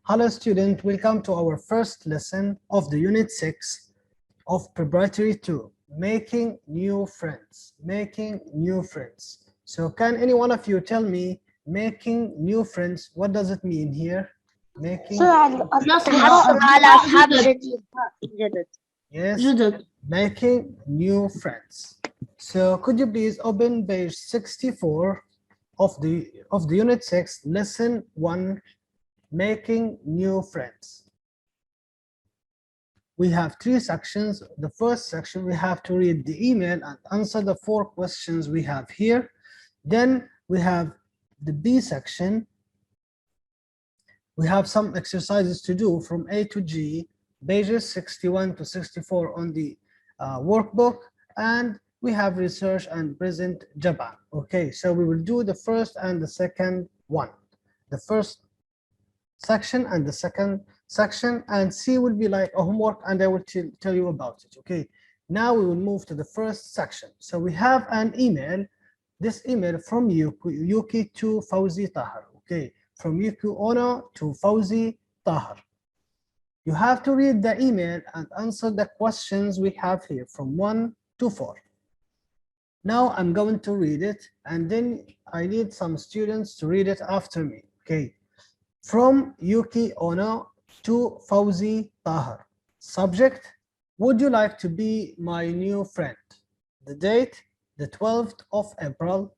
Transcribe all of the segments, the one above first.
Hello student, welcome to our first lesson of the unit 6 of preparatory 2, making new friends, So can any one of you tell me making new friends, what does it mean here? Making, نتعرف على أصحاب جدد. yes, making new friends. So could you please open page 64 of the unit 6, lesson 1, making new friends. We have 3 sections. The first section, we have to read the email and answer the 4 questions we have here. Then we have the B section. We have some exercises to do from A to G, pages 61 to 64 on the workbook, and we have research and present Japan. Okay, so we will do the first and the second one. The first section and the second section, and C will be like a homework, and I will tell you about it. Okay, now we will move to the first section. So we have an email, this email from Yuki to Fauzi Tahar. Okay, from Yuki Ono to Fauzi Tahar. You have to read the email and answer the questions we have here from 1 to 4. Now I'm going to read it, and then I need some students to read it after me. Okay. From Yuki Ono to Fauzi Tahar. Subject, would you like to be my new friend? The date, the 12th of April.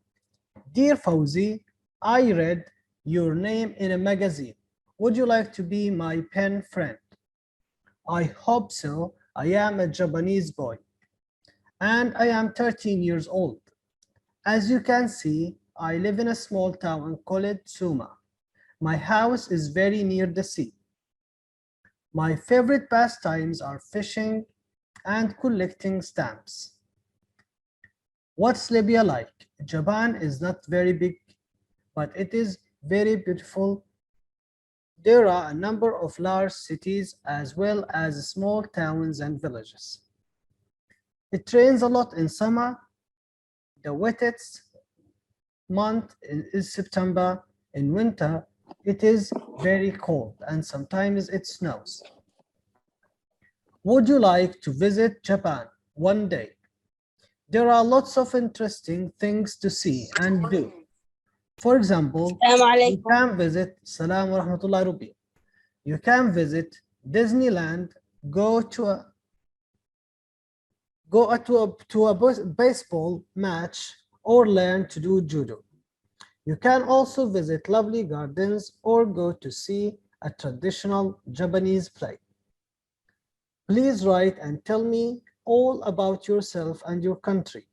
Dear Fauzi, I read your name in a magazine. Would you like to be my pen friend? I hope so. I am a Japanese boy, and I am 13 years old. As you can see, I live in a small town called Suma. My house is very near the sea. My favorite pastimes are fishing and collecting stamps. What's Libya like? Japan is not very big, but it is very beautiful. There are a number of large cities as well as small towns and villages. It rains a lot in summer. The wettest month is September. In winter, it is very cold and sometimes it snows. Would you like to visit Japan one day? There are lots of interesting things to see and do. For example, you can visit Salam wa rahmatullahi rubi. You can visit Disneyland, go to a baseball match, or learn to do judo. You can also visit lovely gardens or go to see a traditional Japanese play. Please write and tell me all about yourself and your country.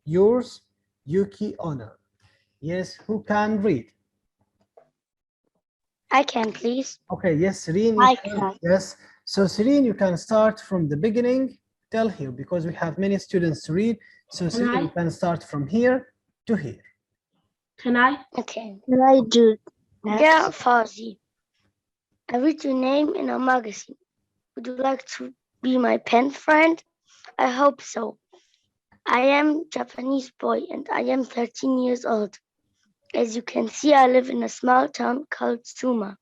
Yours, Yuki Ono. Yes, who can read? I can, please. Okay, yes, Serene. I can. Yes, so Serene, you can start from the beginning. Tell here, because we have many students to read. So Serene, you can start from here to here. Can I? Okay. Can I do that? Yeah, Fauzi. I read your name in a magazine. Would you like to be my pen friend? I hope so. I am Japanese boy and I am 13 years old. As you can see, I live in a small town called Suma.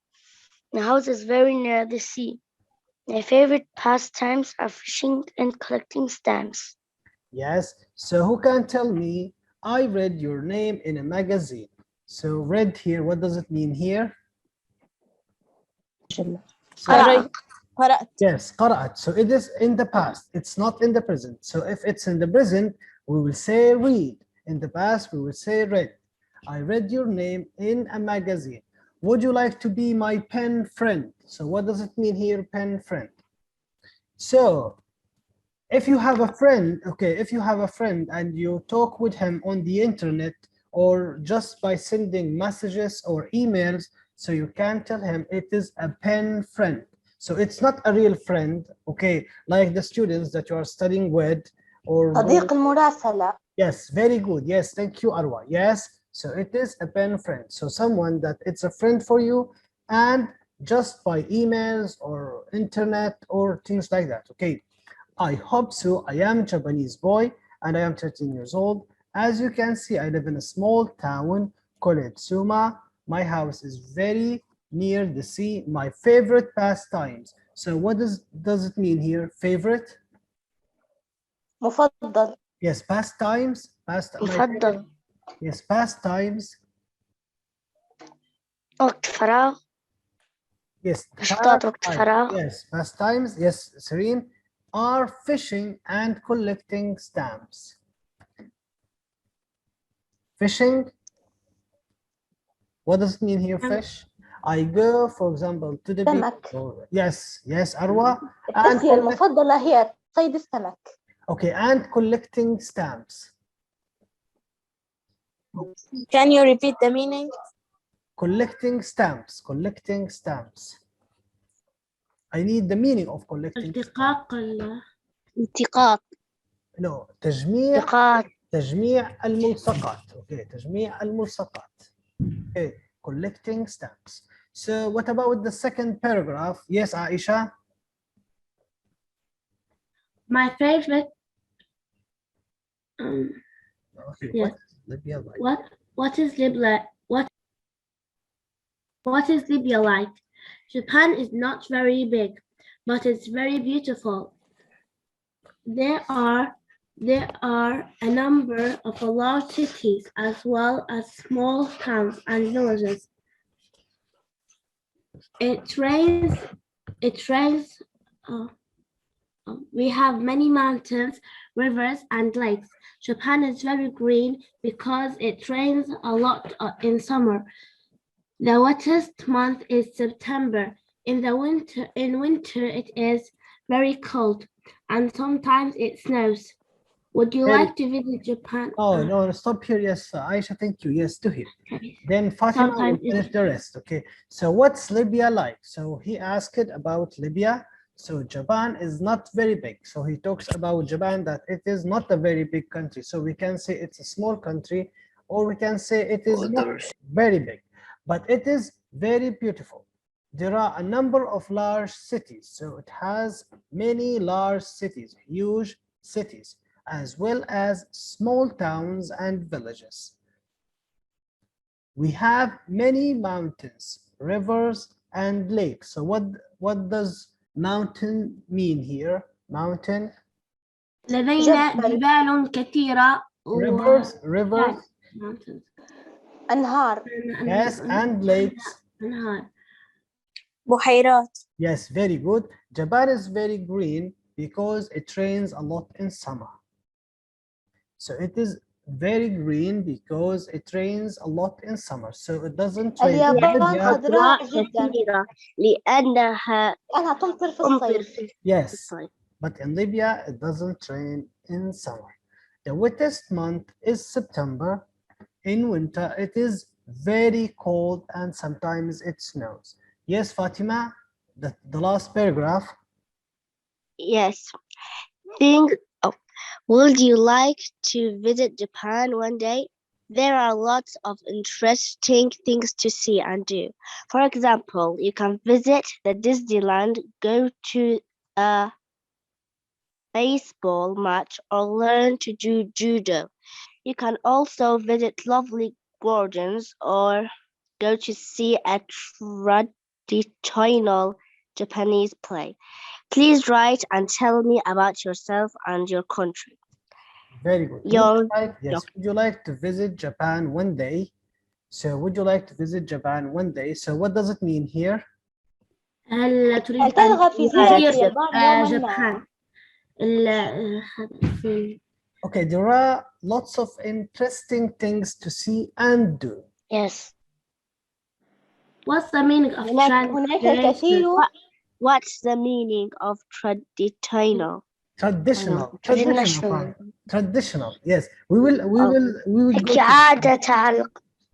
My house is very near the sea. My favorite pastimes are fishing and collecting stamps. Yes, so who can tell me, I read your name in a magazine. So read here, what does it mean here? قرأت. Yes, قرأت. So it is in the past, it's not in the present. So if it's in the present, we will say read. In the past, we will say read. I read your name in a magazine. Would you like to be my pen friend? So what does it mean here, pen friend? So if you have a friend, okay, if you have a friend and you talk with him on the internet or just by sending messages or emails, so you can tell him it is a pen friend. So it's not a real friend, okay, like the students that you are studying with or صديق المراسلة. Yes, very good. Yes, thank you, Arwa. Yes, so it is a pen friend. So someone that it's a friend for you and just by emails or internet or things like that, okay. I hope so. I am a Japanese boy and I am 13 years old. As you can see, I live in a small town called Suma. My house is very near the sea, my favorite pastimes. So what does it mean here? Favorite? مفضل. Yes, pastimes. مفضل. Yes, pastimes. وقت فراغ. Yes, نشاطات وقت فراغ. yes, pastimes. Yes, Serene, are fishing and collecting stamps. Fishing. What does it mean here? Fish. I go, for example, to the سمك. beach. Yes, Arwa. التسلية المفضلة هي صيد السمك. Okay, and collecting stamps. Can you repeat the meaning? Collecting stamps. Collecting stamps. I need the meaning of collecting. التقاط. No, تجميع الملصقات. Okay, تجميع الملصقات. Okay, collecting stamps. So what about the second paragraph? Yes, Aisha. My favorite. Okay, Yes. Libya like? What is Libya? What is Libya like? Japan is not very big, but it's very beautiful. There are a number of large cities as well as small towns and villages. It rains. We have many mountains, rivers, and lakes. Japan is very green because it rains a lot in summer. The wettest month is September. In winter it is very cold, and sometimes it snows. Would you like to visit Japan? Oh, no, stop here. Yes, Aisha, thank you. Yes, to him. Okay. Then Fatima will Sometimes finish the rest. Okay, so what's Libya like? So he asked about Libya. So Japan is not very big. So he talks about Japan, that it is not a very big country. So we can say it's a small country, or we can say it is not very big, but it is very beautiful. There are a number of large cities. So it has many large cities, huge cities, as well as small towns and villages. We have many mountains, rivers, and lakes. So what does mountain mean here? Mountain. لدينا جبال كثيرة. Rivers. أنهار. Yes, and lakes. أنهار. بحيرات. Yes, very good. Japan is very green because it rains a lot in summer. So it is very green because it rains a lot in summer. So it doesn't rain. اليابان خضراء جدا لأنها تمطر في الصيف. Yes, but in Libya it doesn't rain in summer. The wettest month is September. In winter it is very cold and sometimes it snows. Yes, Fatima, the last paragraph. Yes. Would you like to visit Japan one day? There are lots of interesting things to see and do. For example, you can visit the Disneyland, go to a baseball match, or learn to do judo. You can also visit lovely gardens or go to see a traditional Japanese play. Please write and tell me about yourself and your country. Very good. Would you like to visit Japan one day? So would you like to visit Japan one day? So what does it mean here? هل تريد ترغب في زيارة اليابان جبان؟ Okay, there are lots of interesting things to see and do. Yes. What's the meaning of هناك الكثير. What's the meaning of traditional? Traditional. Yes, we will go عادة.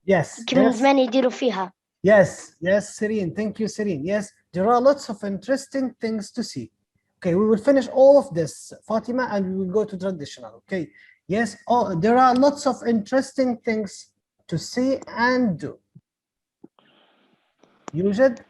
Yes. كمان زمان يديروا فيها. Yes, Serene. Thank you, Serene. Yes, there are lots of interesting things to see. Okay, we will finish all of this, Fatima, and we will go to traditional. Okay. Yes, there are lots of interesting things to see and do. يوجد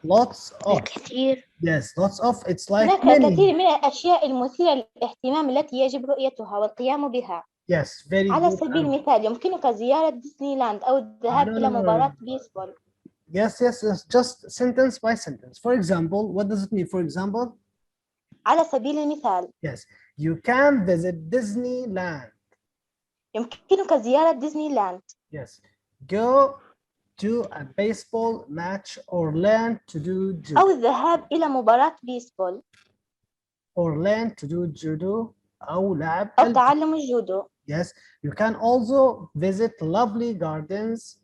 lots of. كثير. Yes, lots of. It's like هناك many. الكثير من الأشياء المثيرة للاهتمام التي يجب رؤيتها والقيام بها. Yes, very على good. سبيل المثال يمكنك زيارة ديزني لاند أو الذهاب إلى مباراة بيسبول. Yes, just sentence by sentence. For example, what does it mean? For example, على سبيل المثال yes, you can visit Disneyland. يمكنك زيارة ديزني لاند. Yes, go to a baseball match or learn to do judo. أو الذهاب إلى مباراة بيسبول. Or learn to do judo أو لعب أو تعلم الجودو. Yes, you can also visit lovely gardens.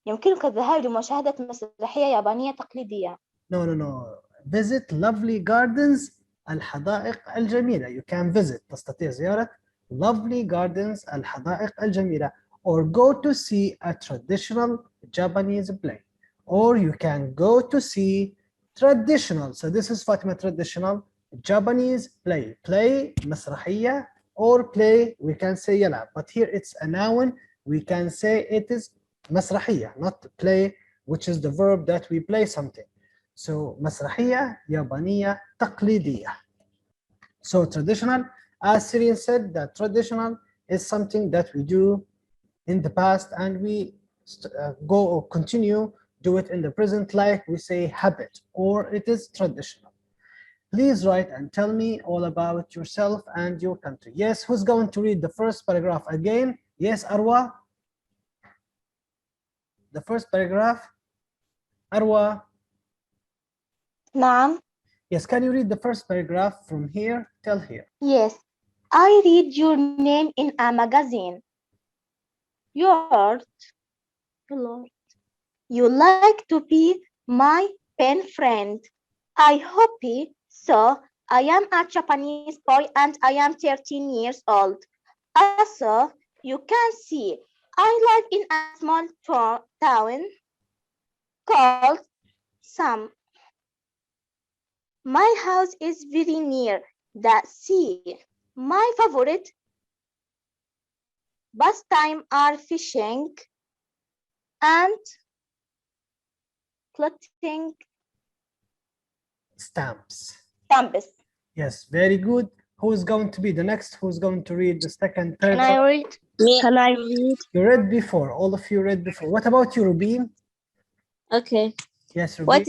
يمكنك الذهاب لمشاهدة مسرحية يابانية تقليدية. No. Visit lovely gardens الحدائق الجميلة. You can visit تستطيع زيارة lovely gardens الحدائق الجميلة. Or go to see a traditional Japanese play. Or you can go to see traditional. So this is Fatima, traditional Japanese play. Play مسرحية or play we can say يلعب. But here it's a noun. We can say it is مسرحية, not play, which is the verb that we play something. So مسرحية يابانية تقليدية. So traditional, as Sirin said, that traditional is something that we do in the past and we go or continue do it in the present, like we say habit, or it is traditional. Please write and tell me all about yourself and your country. Yes, who's going to read the first paragraph again? Yes, Arwa? The first paragraph? Arwa? نعم. Yes, can you read the first paragraph from here till here? Yes. I read your name in a magazine. You like to be my pen friend. I hope so. I am a Japanese boy and I am 13 years old. Also, you can see I live in a small town called Sam. My house is very near the sea. My favorite pastime are fishing and collecting Stamps. stamps. Yes, very good. Who is going to be the next? Who's going to read the second Can paragraph? I read? Can I read? You read before. All of you read before. What about you, Rubin? Okay. Yes, Rubin.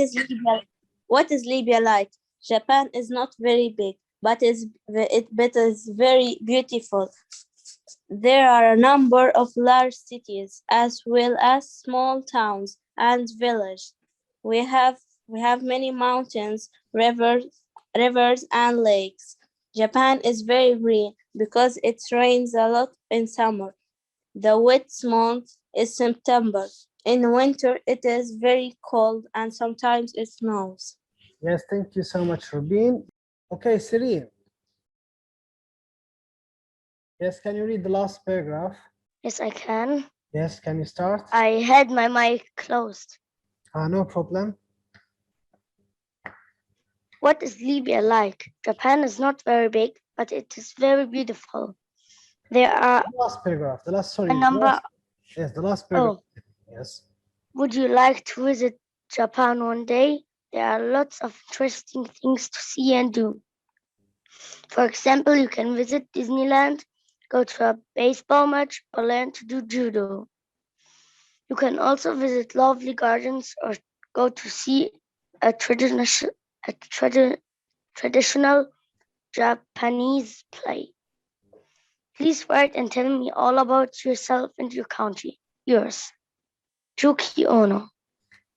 What is Libya like? Japan is not very big, but is very beautiful. There are a number of large cities as well as small towns and villages. We have many mountains, rivers and lakes. Japan is very green because it rains a lot in summer. The wettest month is September. In winter, it is very cold and sometimes it snows. Yes, thank you so much, Rubin. Okay, Sirin. Yes, can you read the last paragraph? Yes, I can. Yes, can you start? I had my mic closed. No problem. What is Libya like? Japan is not very big, but it is very beautiful. There are The last paragraph, the last, sorry. a number. Yes, the last paragraph. Oh, Yes. would you like to visit Japan one day? There are lots of interesting things to see and do. For example, you can visit Disneyland, go to a baseball match, or learn to do judo. You can also visit lovely gardens or go to see a traditional Japanese play. Please write and tell me all about yourself and your country. Yours, Juki Ono.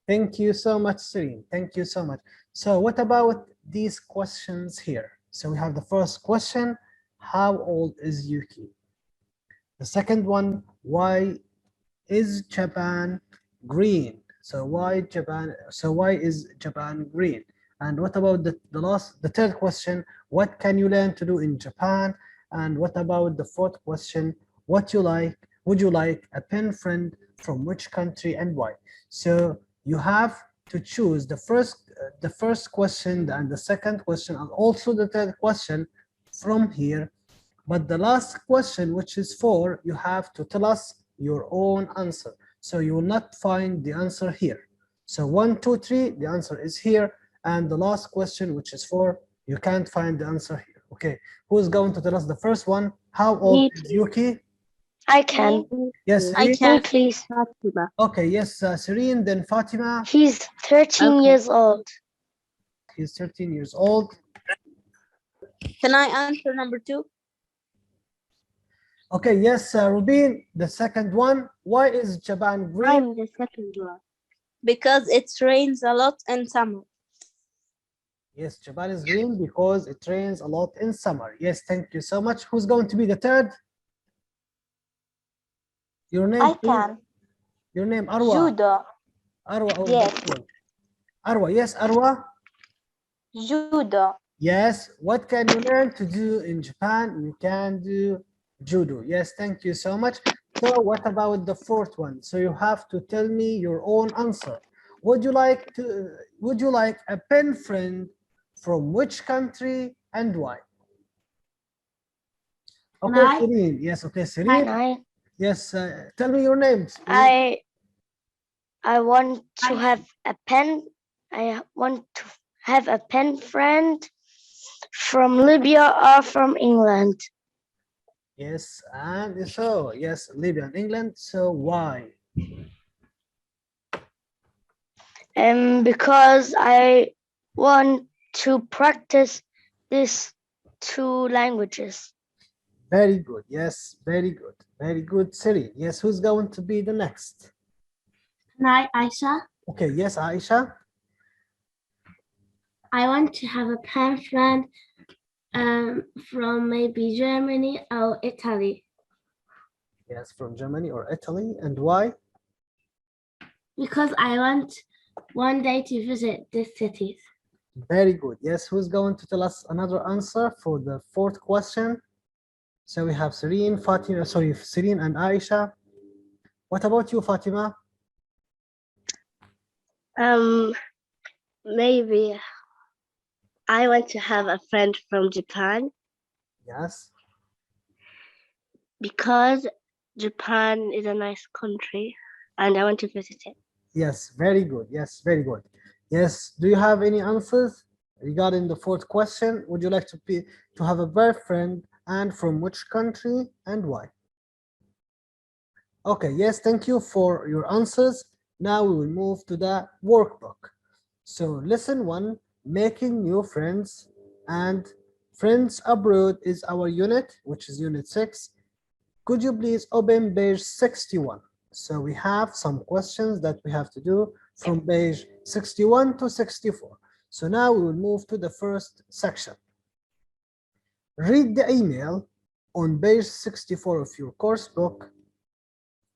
Thank you so much, Sirin. Thank you so much. So what about these questions here? So we have the first question, how old is Yuki? The second one, why is Japan green? So why is Japan green? And what about the third question, what can you learn to do in Japan? And what about the fourth question, would you like a pen friend from which country and why? So you have to choose the first question and the second question and also the third question from here. But the last question, which is 4, you have to tell us your own answer. So you will not find the answer here. So 1, 2, 3, the answer is here. And the last question, which is 4, you can't find the answer here. Okay, who is going to tell us the first one? How old is Yuki? I can. Yes, I Serene? can. Me, please. Okay, yes, Serene, then Fatima. He's 13 Okay. years old. He's 13 years old. Can I answer number 2? Okay, yes, Rubin, the second one. Why is Japan green? I'm the second one. Because it rains a lot in summer. Yes, Japan is green because it rains a lot in summer. Yes, thank you so much. Who's going to be the third? Your name, I please. can. Your name, Arwa. Judo. Arwa. Or Yes. Arwa, yes, Arwa. Judo. Yes, what can you learn to do in Japan? You can do judo. Yes, thank you so much. So what about the fourth one? So you have to tell me your own answer. Would you like a pen friend from which country and why? Okay, I? Serene. Yes, okay, And Serene. Yes, tell me your names. I want to have a pen. I want to have a pen friend from Libya or from England. Yes, and so, yes, Libya and England. So why? Because I want to practice these 2 languages. Very good. Yes, very good. Very good, Serene. Yes, who's going to be the next? Can I, Aisha? Okay, yes, Aisha. I want to have a pen friend from maybe Germany or Italy. Yes, from Germany or Italy. And why? Because I want one day to visit these cities. Very good. Yes, who's going to tell us another answer for the fourth question? So we have Serene, Fatima, sorry, Serene and Aisha. What about you, Fatima? Maybe I want to have a friend from Japan Yes. because Japan is a nice country and I want to visit it. Yes, very good. Yes, very good. Yes, do you have any answers regarding the fourth question? Would you like to have a best friend and from which country and why? Okay, yes, thank you for your answers. Now we will move to the workbook. So lesson 1, making new friends, and friends abroad is our unit, which is unit 6. Could you please open page 61? So we have some questions that we have to do from page 61 to 64. So now we will move to the first section. Read the email on page 64 of your course book.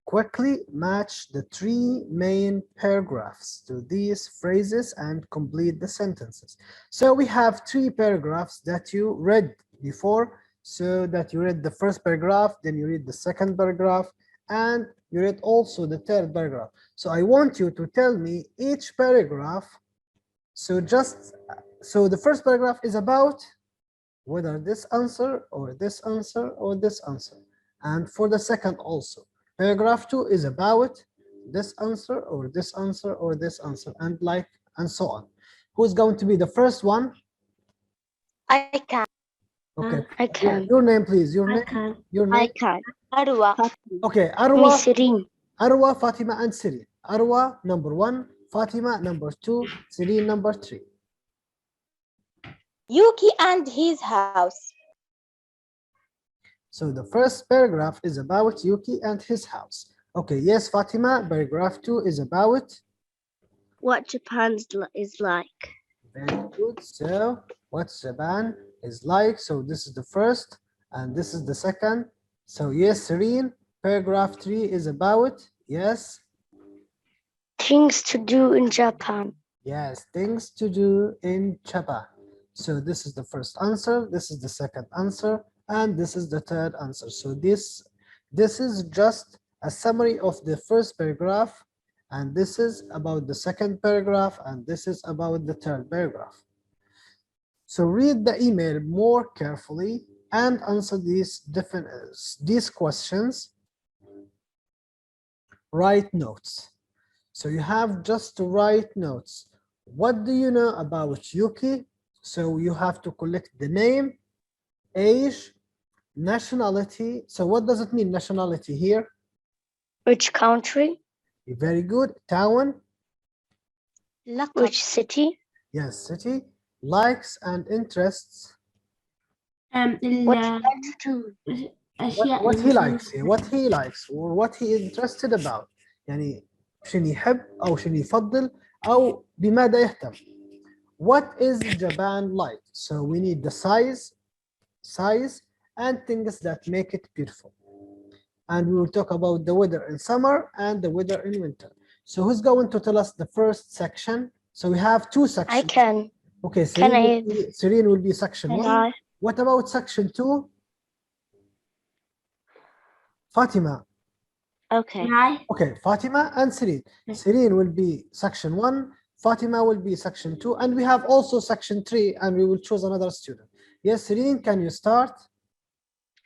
Quickly match the 3 main paragraphs to these phrases and complete the sentences. So we have 3 paragraphs that you read before. So that you read the first paragraph, then you read the second paragraph, and you read also the third paragraph. So I want you to tell me each paragraph. So the first paragraph is about whether this answer or this answer or this answer. And for the second also. Paragraph 2 is about this answer or this answer or this answer, and so on. Who's going to be the first one? I can. Okay. I can. Your name, please. Your I name. can. Your name. I can. Arwa. Okay. Me, Arwa, Serene. Arwa, Fatima, and Serene. Arwa number 1, Fatima number 2, Serene number 3. Yuki and his house. So the first paragraph is about Yuki and his house. Okay, yes, Fatima, paragraph 2 is about What Japan is like. very good. So what Japan is like. So this is the first and this is the second. So yes, Serene, paragraph 3 is about, yes. Things to do in Japan. Yes, things to do in Japan. So this is the first answer, this is the second answer, and this is the third answer. So this is just a summary of the first paragraph, and this is about the second paragraph, and this is about the third paragraph. So read the email more carefully and answer these questions. Write notes. So you have just to write notes. What do you know about Yuki? So you have to collect the name, age, Nationality. So what does it mean, nationality here? Which country? Very good. Town. لقب. Which city? Yes, city. Likes and interests. What do you like to do? What he likes here, what he likes or what he interested about. يعني شنو يحب أو شنو يفضل أو بماذا يهتم. What is Japan like? So we need the size and things that make it beautiful. And we will talk about the weather in summer and the weather in winter. So who's going to tell us the first section? So we have two sections. I can. Okay, Can Serene will be section Can 1. I? What about section 2? Fatima. Okay. Okay, Fatima and Serene. Serene will be section 1, Fatima will be section 2, and we have also section 3, and we will choose another student. Yes, Serene, can you start?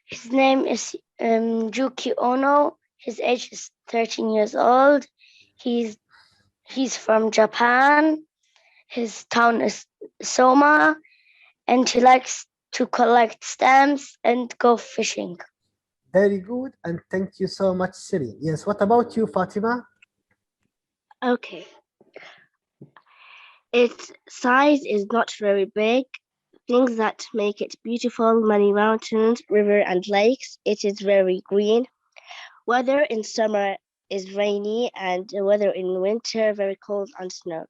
His name is Juki Ono. His age is 13 years old. He's from Japan. His town is Soma, and he likes to collect stamps and go fishing. Very good, and thank you so much, Serene. Yes, what about you, Fatima? Okay. Its size is not very big. Things that make it beautiful, many mountains, river and lakes. It is very green. Weather in summer is rainy and the weather in winter very cold and snow.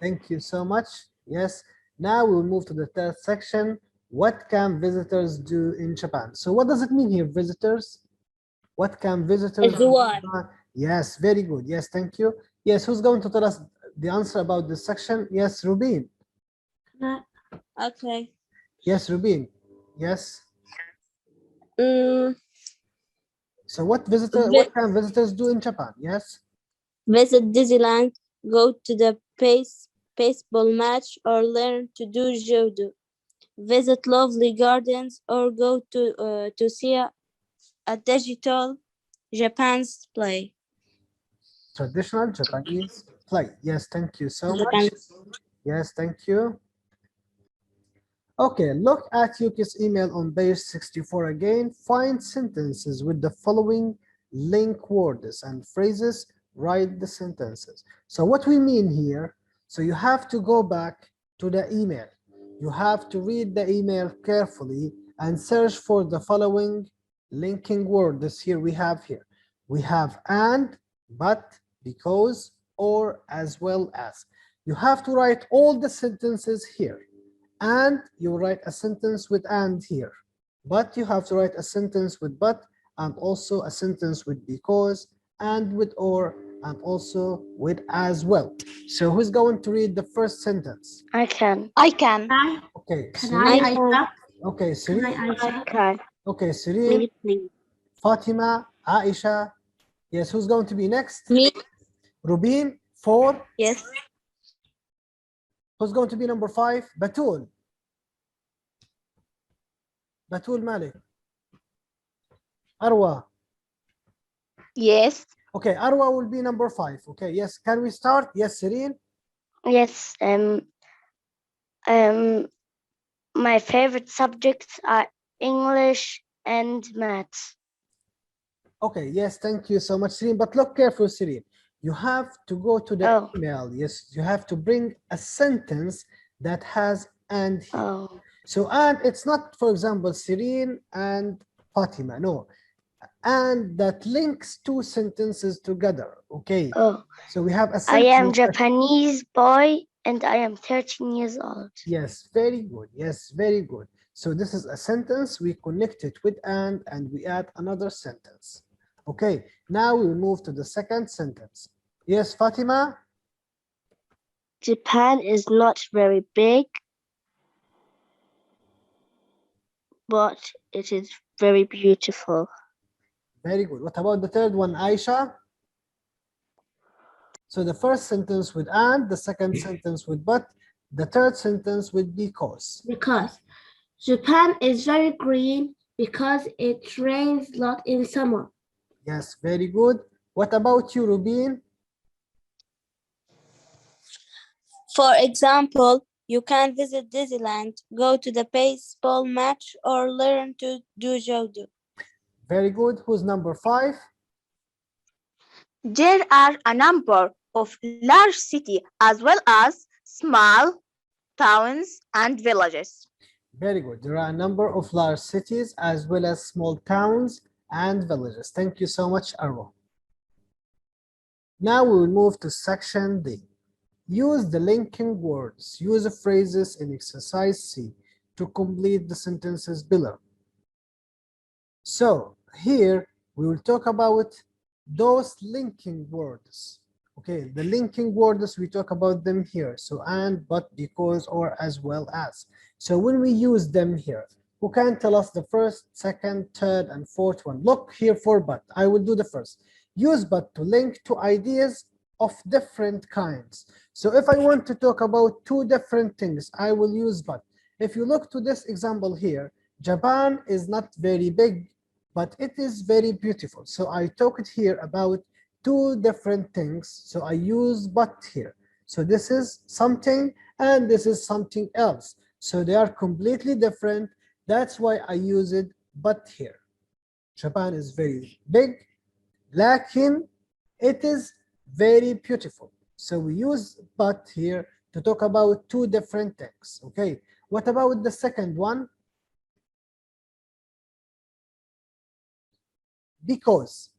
Thank you so much. Yes, now we will move to the third section. What can visitors do in Japan? So what does it mean here, visitors? What can visitors do in Japan? Yes, very good. Yes, thank you. Yes, who's going to tell us the answer about this section? Yes, Rubin. Okay. Yes, Rubin. Yes. So what can visitors do in Japan? Yes. Visit Disneyland, go to the baseball match, or learn to do judo. Visit lovely gardens, or go to see a digital Japan's play. Traditional Japanese play. Yes, thank you so much. Yes, thank you. Okay, look at Yuki's email on page 64 again. Find sentences with the following link words and phrases. Write the sentences. So what we mean here, so you have to go back to the email. You have to read the email carefully and search for the following linking words here we have here. We have and, but, because, or, as well as. You have to write all the sentences here. And you write a sentence with and here. But you have to write a sentence with but, and also a sentence with because, and with or, and also with as well. So who's going to read the first sentence? I can. Okay. Okay, Serene. I can. Okay, Serene. Fatima, Aisha. Yes, who's going to be next? Me. Rubin, 4. Yes. Who's going to be number 5? Batul. Batul Malik. Arwa. Yes. Okay, Arwa will be number 5. Okay, yes. Can we start? Yes, Serene. Yes. My favorite subjects are English and maths. Okay, yes, thank you so much, Serene. But look careful, Serene. You have to go to the email. Yes, you have to bring a sentence that has and here. Oh. So, and it's not, for example, Serene and Fatima. No. And that links two sentences together. Okay. Oh. So we have a I am sentence. Japanese boy and I am 13 years old. Yes, very good. Yes, very good. So this is a sentence. We connect it with and we add another sentence. Okay, now we will move to the second sentence. Yes, Fatima? Japan is not very big, but it is very beautiful. Very good. What about the third one, Aisha? So the first sentence with and, the second sentence with but, the third sentence with because. Because Japan is very green because it rains a lot in summer. Yes, very good. What about you, Rubin? For example, You can visit Disneyland, go to the baseball match, or learn to do judo. Very good. Who's number 5? There are a number of large cities as well as small towns and villages. Very good. There are a number of large cities as well as small towns and villages. Thank you so much, Arwa. Now we will move to section D. Use the linking words. Use phrases in exercise C to complete the sentences below. So here we will talk about those linking words. Okay, the linking words, we talk about them here. So and, but, because, or, as well as. So when we use them here, who can tell us the first, second, third, and fourth one? Look here for but. I will do the first. Use but to link to ideas of different kinds. So if I want to talk about two different things, I will use but. If you look to this example here, Japan is not very big, but it is very beautiful. So I talked here about two different things. So I use but here. So this is something and this is something else. So they are completely different. That's why I use it but here. Japan is very big, lakin it is very beautiful. So we use but here to talk about two different things. Okay, what about the second one? Because.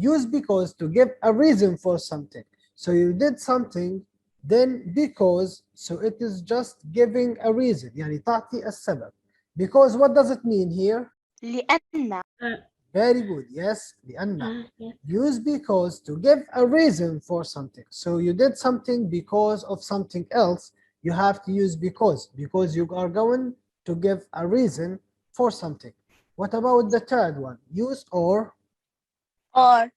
Use because to give a reason for something. So you did something, then because, so it is just giving a reason. يعني تعطي السبب. Because what does it mean here? لأن. Very good. Yes, لأن. Yeah. Use because to give a reason for something. So you did something because of something else. You have to use because you are going to give a reason for something. What about the third one? Use or. Or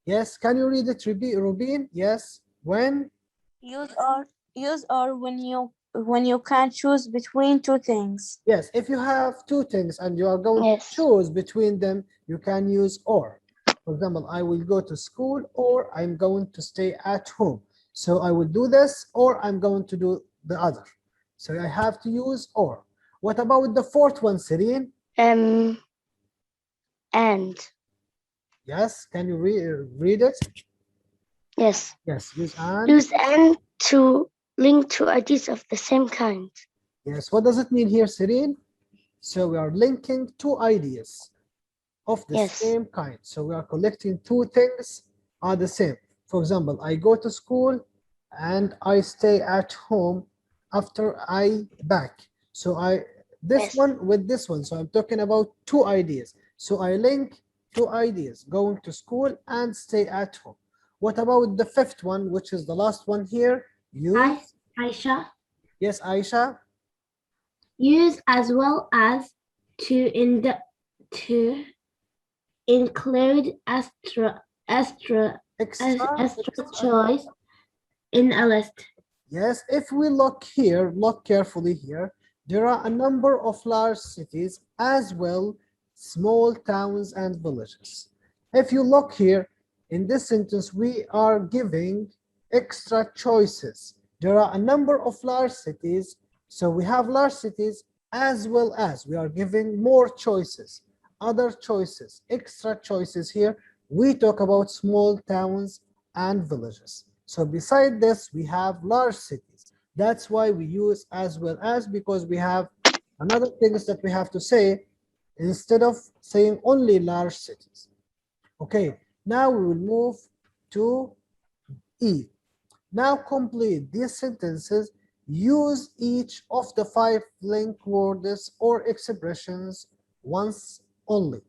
Yes, can you read it, Rubin? Yes, when? use or when you can choose between two things. Yes, if you have two things and you are going Yes. to choose between them, you can use or. For example, I will go to school or I'm going to stay at home. So I will do this or I'm going to do the other. So I have to use or. What about the fourth one, Serene? And. Yes, can you read it? Yes. Yes, use and. Use and to link to ideas of the same kind. Yes, what does it mean here, Serene? So we are linking two ideas of the Yes. same kind. So we are collecting two things are the same. For example, I go to school and I stay at home after I back. So this Yes. one with this one. So I'm talking about two ideas. So I link two ideas, going to school and stay at home. What about the fifth one, which is the last one here? Use. Aisha. Yes, Aisha. Use as well as to include extra choice in a list. Yes, if we look here, look carefully here, there are a number of large cities as well small towns and villages. If you look here in this sentence, we are giving extra choices. There are a number of large cities, so we have large cities as well as we are giving more choices, other choices, extra choices here. We talk about small towns and villages. So beside this, we have large cities. That's why we use as well as, because we have another things that we have to say instead of saying only large cities. Okay, now we will move to E. Now complete these sentences. Use each of the 5 link words or expressions once only.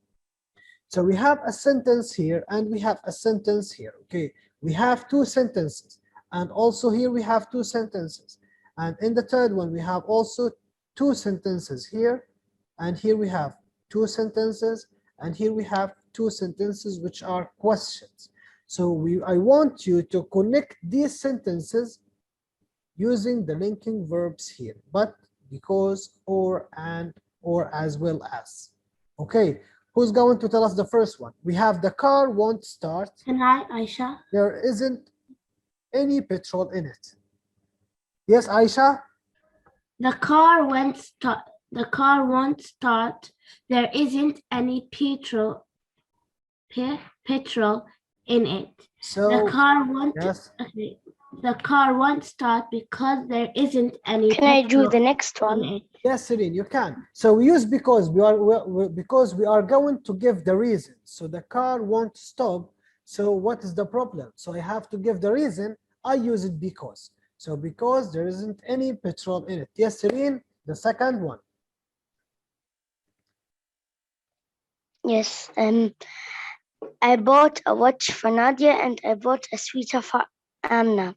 So we have a sentence here and we have a sentence here. Okay, we have two sentences and also here we have two sentences. And in the third one, we have also two sentences here. And here we have two sentences. And here we have two sentences which are questions. So I want you to connect these sentences using the linking verbs here. But, because, or, and, or, as well as. Okay. Who's going to tell us the first one? We have the car won't start. Can I, Aisha? There isn't any petrol in it. Yes, Aisha? The car won't start. The car won't start. There isn't any petrol in it. So, The car won't. yes. Okay. The car won't start because there isn't any Can I do petrol the next in one? it. Yes, Serene, you can. So we use because because we are going to give the reason. So the car won't stop. So what is the problem? So I have to give the reason. I use it because. So because there isn't any petrol in it. Yes, Serene, the second one. Yes. I bought a watch for Nadia and I bought a sweater for Amna.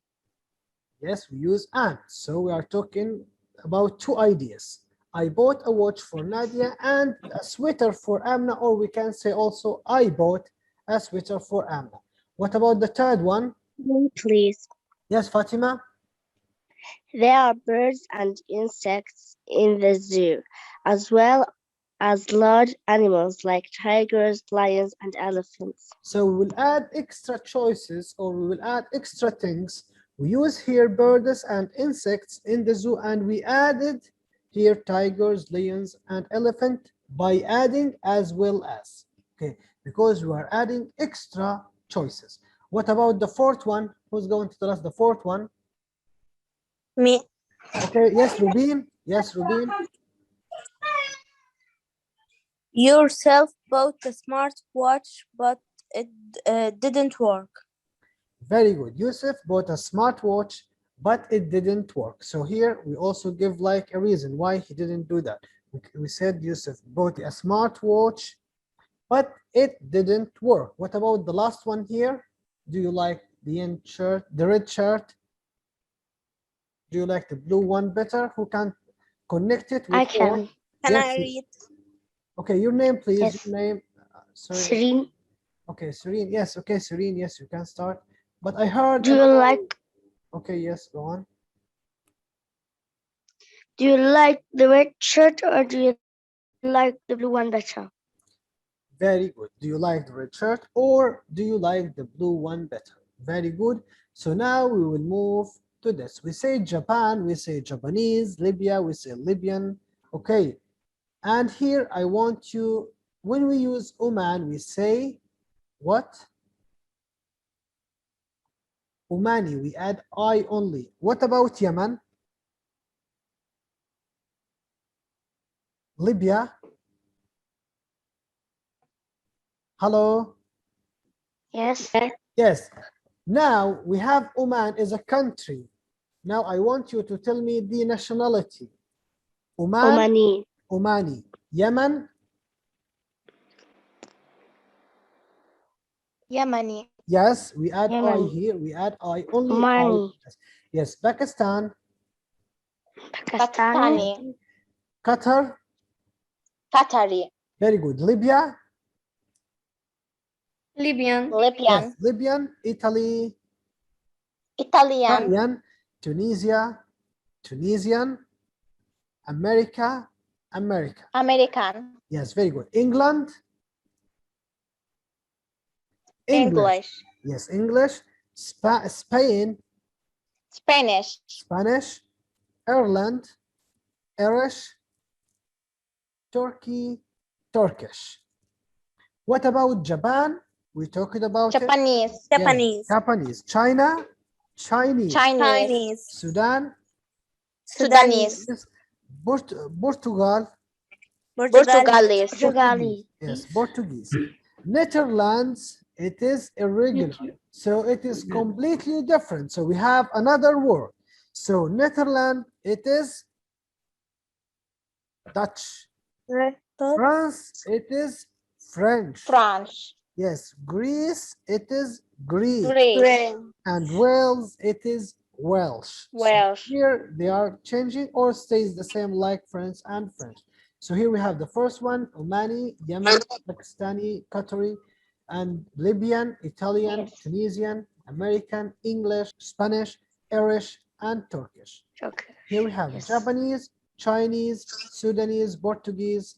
Yes, we use and. So we are talking about two ideas. I bought a watch for Nadia and a sweater for Amna, or we can say also I bought a sweater for Amna. What about the third one? Please. Yes, Fatima? There are birds and insects in the zoo, as well as large animals like tigers, lions, and elephants. So we will add extra choices, or we will add extra things. We use here birds and insects in the zoo, and we added here tigers, lions, and elephant by adding as well as. Okay, because we are adding extra choices. What about the fourth one? Who's going to tell us the fourth one? Me. Okay, yes, Rubin. Yes, Rubin. Yourself bought a smartwatch, but it didn't work. Very good. Yusuf bought a smartwatch, but it didn't work. So here we also give like a reason why he didn't do that. We said Yusuf bought a smartwatch, but it didn't work. What about the last one here? Do you like the shirt, the red shirt? Do you like the blue one better? Who can connect it with I can. Can Yes, I read? Okay, your name, please. Yes. Your name. Sorry. Serene, Okay, Serene. Yes. Okay, Serene. Yes, you can start. But I heard. do you like Okay. Yes. Go on. the red shirt or do you like the blue one better? Very good. Do you like the red shirt or do you like the blue one better? Very good. So now we will move to this. We say Japan, we say Japanese, Libya, we say Libyan. Okay. And here I want you, when we use Oman, we say what? Omani, we add I only. What about Yemen? Libya? Hello? Yes. Yes. Now we have Oman as a country. Now I want you to tell me the nationality. Oman, Omani. Omani. Yemen, Yemeni. yes, we add I Yemen. here. We add I only. Omani. Yes, Pakistan, Pakistani. Qatar, Qatari. very good. Libya, Libyan. yes, Libyan, Italy, Italian. Italian, Tunisia, Tunisian, America, America. American. Yes, very good. England, English. Yes, English. Spain, Spanish. Spanish. Ireland, Irish. Turkey, Turkish. What about Japan? We talked about Japanese. Yes, Japanese. Japanese. China, Chinese. Chinese. Sudan, Sudanese. yes. Portugal, Portuguese. Portugali. yes, Portuguese. Netherlands, it is irregular. So it is completely different. So we have another word. So Netherlands, it is Dutch. France, it is French. France. Yes, Greece, it is Greek. Greece. And Wales, it is Welsh. So Welsh. here they are changing or stays the same like French and French. So here we have the first one, Omani, Yemeni, Pakistani, Qatari, and Libyan, Italian, Yes. Tunisian, American, English, Spanish, Irish, and Turkish. Okay. Here we have Yes. Japanese, Chinese, Sudanese, Portuguese,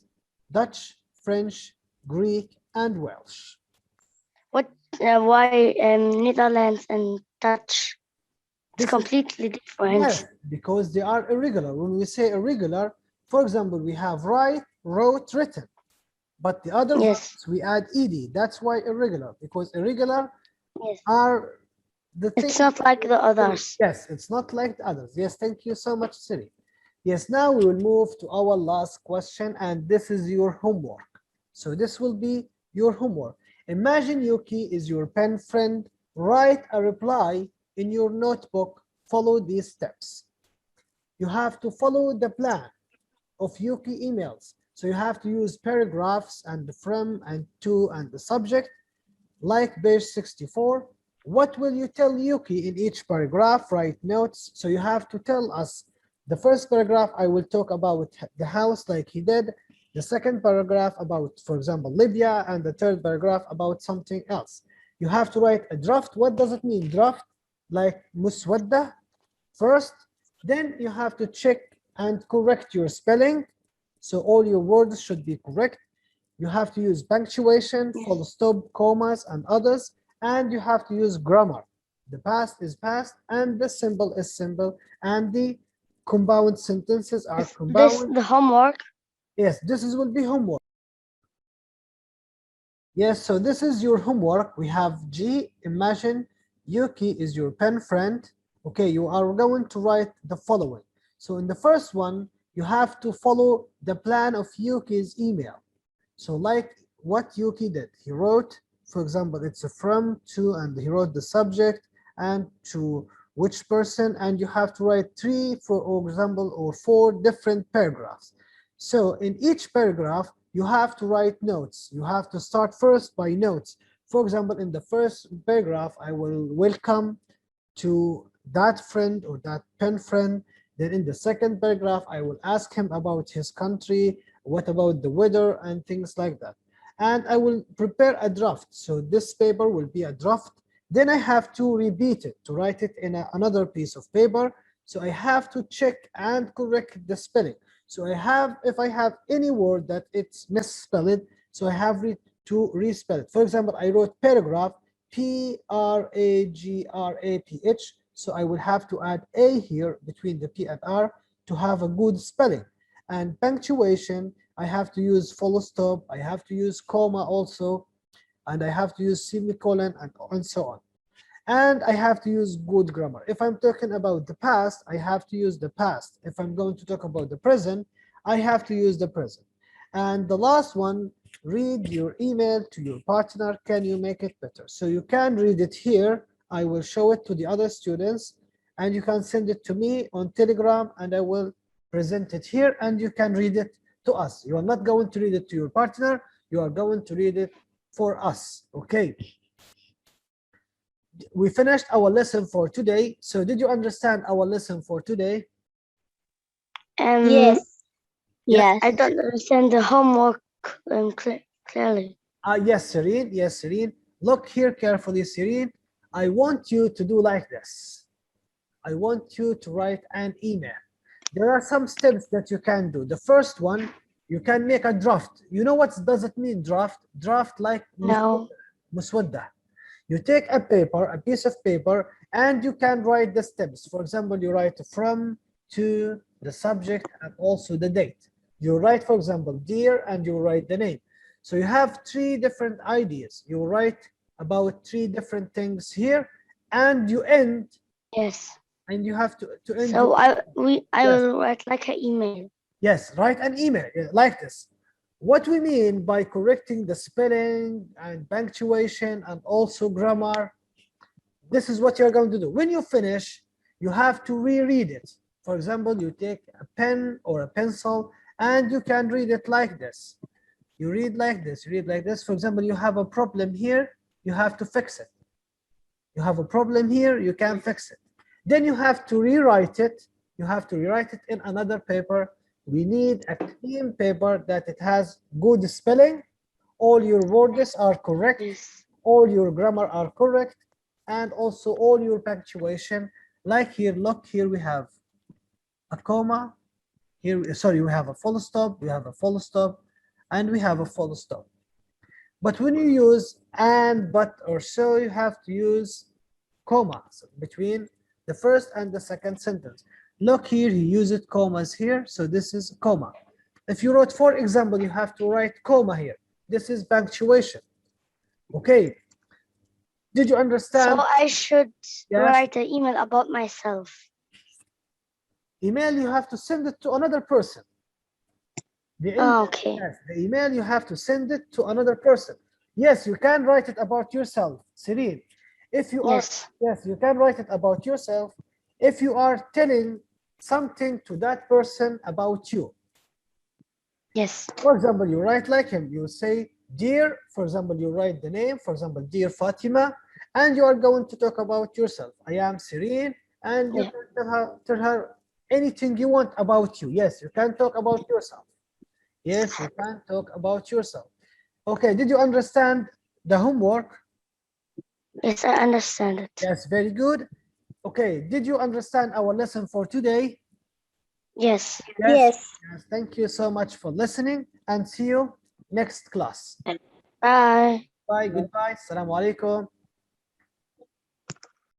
Dutch, French, Greek, and Welsh. Why Netherlands and Dutch? It's completely different. Yes, because they are irregular. When we say irregular, for example, we have write, wrote, written. But the other Yes. ones, we add ed. That's why irregular, because irregular Yes. are the things. It's not like the others. Yes, it's not like the others. Yes, thank you so much, Siri. Yes, now we will move to our last question, and this is your homework. So this will be your homework. Imagine Yuki is your pen friend. Write a reply in your notebook. Follow these steps. You have to follow the plan of Yuki emails. So you have to use paragraphs and the from and to and the subject, like page 64. What will you tell Yuki in each paragraph? Write notes. So you have to tell us the first paragraph, I will talk about the house like he did. The second paragraph about, for example, Libya, and the third paragraph about something else. You have to write a draft. What does it mean, draft? Like muswadda first. Then you have to check and correct your spelling. So all your words should be correct. You have to use punctuation, full stop, commas, and others. And you have to use grammar. The past is past, and the simple is simple, and the compound sentences are compound. This the homework. Yes, this will be homework. Yes, so this is your homework. We have G. Imagine Yuki is your pen friend. Okay, you are going to write the following. So in the first one, you have to follow the plan of Yuki's email. So like what Yuki did, he wrote, for example, it's a from, to, and he wrote the subject and to which person, and you have to write 3, for example, or 4 different paragraphs. So in each paragraph, you have to write notes. You have to start first by notes. For example, in the first paragraph, I will welcome to that friend or that pen friend. Then in the second paragraph, I will ask him about his country, what about the weather, and things like that. And I will prepare a draft. So this paper will be a draft. Then I have to repeat it, to write it in another piece of paper. So I have to check and correct the spelling. So if I have any word that it's misspelled, so I have to respell it. For example, I wrote paragraph, P-R-A-G-R-A-P-H. So I will have to add A here between the P and R to have a good spelling. And punctuation, I have to use full stop, I have to use comma also, and I have to use semicolon and so on. And I have to use good grammar. If I'm talking about the past, I have to use the past. If I'm going to talk about the present, I have to use the present. And the last one, read your email to your partner. Can you make it better? So you can read it here. I will show it to the other students, and you can send it to me on Telegram, and I will present it here, and you can read it to us. You are not going to read it to your partner. You are going to read it for us. Okay. We finished our lesson for today. So did you understand our lesson for today? Yes. Yes. I don't understand the homework clearly. Yes, Serene. Yes, Serene. Look here carefully, Serene. I want you to do like this. I want you to write an email. There are some steps that you can do. The first one, you can make a draft. You know what does it mean, draft? Draft like No. muswadda. You take a paper, a piece of paper, and you can write the steps. For example, you write from, to, the subject, and also the date. You write, for example, dear, and you write the name. So you have 3 different ideas. You write about 3 different things here, and you end. Yes. And you have to end. So I will write like an email. Yes, write an email like this. What we mean by correcting the spelling and punctuation and also grammar, this is what you're going to do. When you finish, you have to reread it. For example, you take a pen or a pencil and you can read it like this. You read like this, you read like this. For example, you have a problem here, you have to fix it. You have a problem here, you can fix it. Then you have to rewrite it. You have to rewrite it in another paper. We need a clean paper that it has good spelling. All your words are correct. Yes. All your grammar are correct. And also all your punctuation. Like here, look, here we have a comma. Here, sorry, we have a full stop. We have a full stop. And we have a full stop. But when you use and, but, or so, you have to use commas between the first and the second sentence. Look here, he used commas here, so this is comma. If you wrote, for example, you have to write comma here. This is punctuation. Okay. Did you understand? So I should Yes. write an email about myself. Email, you have to send it to another person. The Oh, okay. Yes, the email, you have to send it to another person. Yes, you can write it about yourself, Serene. If you Yes. are, yes, you can write it about yourself if you are telling something to that person about you. Yes. For example, you write like him, you say, dear, for example, you write the name, for example, dear Fatima, and you are going to talk about yourself. I am Serene, and you can tell her anything you want about you. Yes, you can talk about yourself. Yes, you can talk about yourself. Okay, did you understand the homework? Yes, I understand it. Yes, very good. Okay, did you understand our lesson for today? Yes. Yes. Yes, thank you so much for listening and see you next class. Bye. Bye, goodbye, assalamu alaikum.